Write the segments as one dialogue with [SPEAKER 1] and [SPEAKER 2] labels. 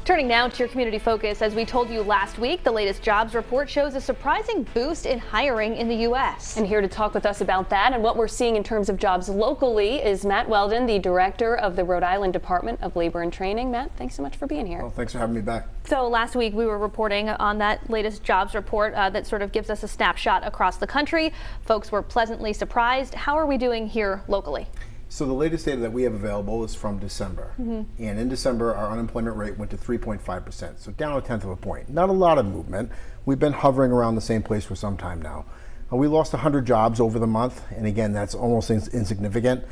[SPEAKER 1] Turning now to your community focus, as we told you last week, the latest jobs report shows a surprising boost in hiring in the U.S.
[SPEAKER 2] And here to talk with us about that and what we're seeing in terms of jobs locally is Matt Weldon, the director of the Rhode Island Department of Labor and Training. Matt, thanks so much for being here.
[SPEAKER 3] Well, thanks for having me back.
[SPEAKER 1] So last week we were reporting on that latest jobs report that sort of gives us a snapshot across the country. Folks were pleasantly surprised. How are we doing here locally?
[SPEAKER 3] So the latest data that we have available is from December. And in December, our unemployment rate went to 3.5%, so down 1/10 of a point. Not a lot of movement. We've been hovering around the same place for some time now. We lost 100 jobs over the month, and again, that's almost insignificant.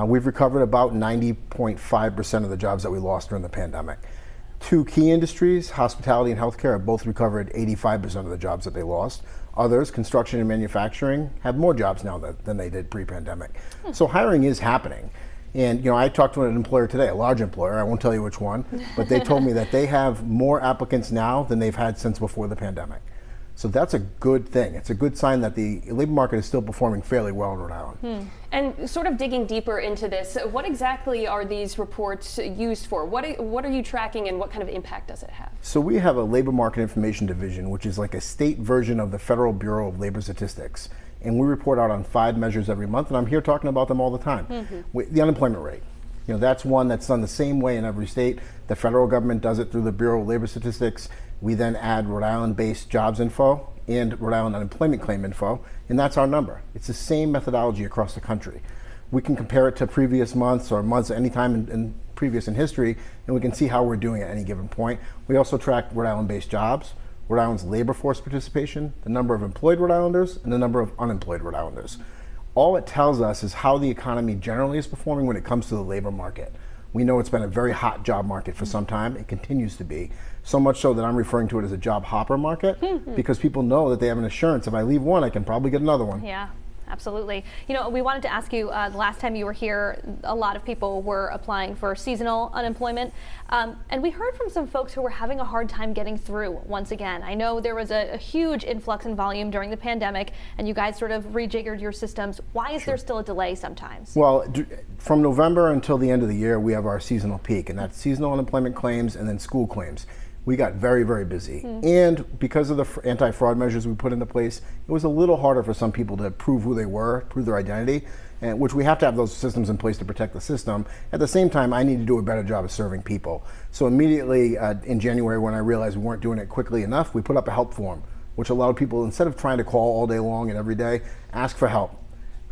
[SPEAKER 3] We've recovered about 90.5% of the jobs that we lost during the pandemic. Two key industries, hospitality and healthcare, have both recovered 85% of the jobs that they lost. Others, construction and manufacturing, have more jobs now than they did pre-pandemic. So hiring is happening. And you know, I talked to an employer today, a large employer, I won't tell you which one, but they told me that they have more applicants now than they've had since before the pandemic. So that's a good thing. It's a good sign that the labor market is still performing fairly well in Rhode Island.
[SPEAKER 2] And sort of digging deeper into this, what exactly are these reports used for? What are you tracking and what kind of impact does it have?
[SPEAKER 3] So we have a labor market information division, which is like a state version of the Federal Bureau of Labor Statistics. And we report out on 5 measures every month, and I'm here talking about them all the time. The unemployment rate. You know, that's one that's done the same way in every state. The federal government does it through the Bureau of Labor Statistics. We then add Rhode Island-based jobs info and Rhode Island unemployment claim info, and that's our number. It's the same methodology across the country. We can compare it to previous months or months at any time in previous in history, and we can see how we're doing at any given point. We also track Rhode Island-based jobs, Rhode Island's labor force participation, the number of employed Rhode Islanders, and the number of unemployed Rhode Islanders. All it tells us is how the economy generally is performing when it comes to the labor market. We know it's been a very hot job market for some time. It continues to be. So much so that I'm referring to it as a job hopper market because people know that they have an assurance. If I leave one, I can probably get another one.
[SPEAKER 1] Yeah. Absolutely. You know, we wanted to ask you, the last time you were here, a lot of people were applying for seasonal unemployment. And we heard from some folks who were having a hard time getting through once again. I know there was a huge influx in volume during the pandemic, and you guys sort of rejiggered your systems. Why is there still a delay sometimes?
[SPEAKER 3] Well, from November until the end of the year, we have our seasonal peak, and that's seasonal unemployment claims and then school claims. We got very, very busy. And because of the anti-fraud measures we put into place, it was a little harder for some people to prove who they were, prove their identity, and which we have to have those systems in place to protect the system. At the same time, I need to do a better job of serving people. So immediately in January, when I realized we weren't doing it quickly enough, we put up a help form, which allowed people, instead of trying to call all day long and every day, ask for help.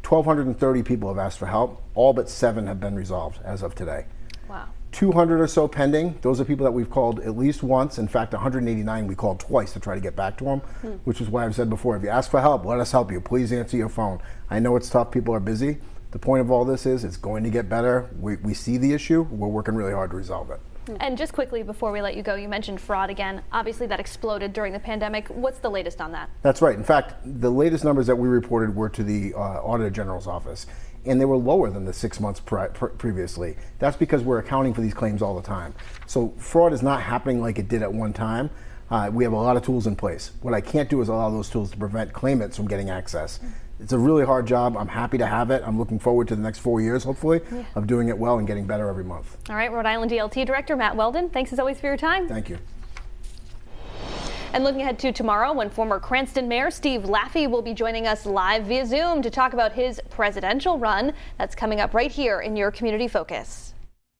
[SPEAKER 3] 1,230 people have asked for help. All but 7 have been resolved as of today.
[SPEAKER 1] Wow.
[SPEAKER 3] 200 or so pending. Those are people that we've called at least once. In fact, 189 we called twice to try to get back to them, which is why I've said before, if you ask for help, let us help you. Please answer your phone. I know it's tough. People are busy. The point of all this is it's going to get better. We see the issue. We're working really hard to resolve it.
[SPEAKER 1] And just quickly before we let you go, you mentioned fraud again. Obviously that exploded during the pandemic. What's the latest on that?
[SPEAKER 3] That's right. In fact, the latest numbers that we reported were to the Auditor General's office, and they were lower than the 6 months previously. That's because we're accounting for these claims all the time. So fraud is not happening like it did at one time. We have a lot of tools in place. What I can't do is allow those tools to prevent claimants from getting access. It's a really hard job. I'm happy to have it. I'm looking forward to the next 4 years, hopefully, of doing it well and getting better every month.
[SPEAKER 1] All right, Rhode Island DLT Director Matt Weldon, thanks as always for your time.
[SPEAKER 3] Thank you.
[SPEAKER 1] And looking ahead to tomorrow, when former Cranston Mayor Steve Laffey will be joining us live via Zoom to talk about his presidential run. That's coming up right here in your Community Focus.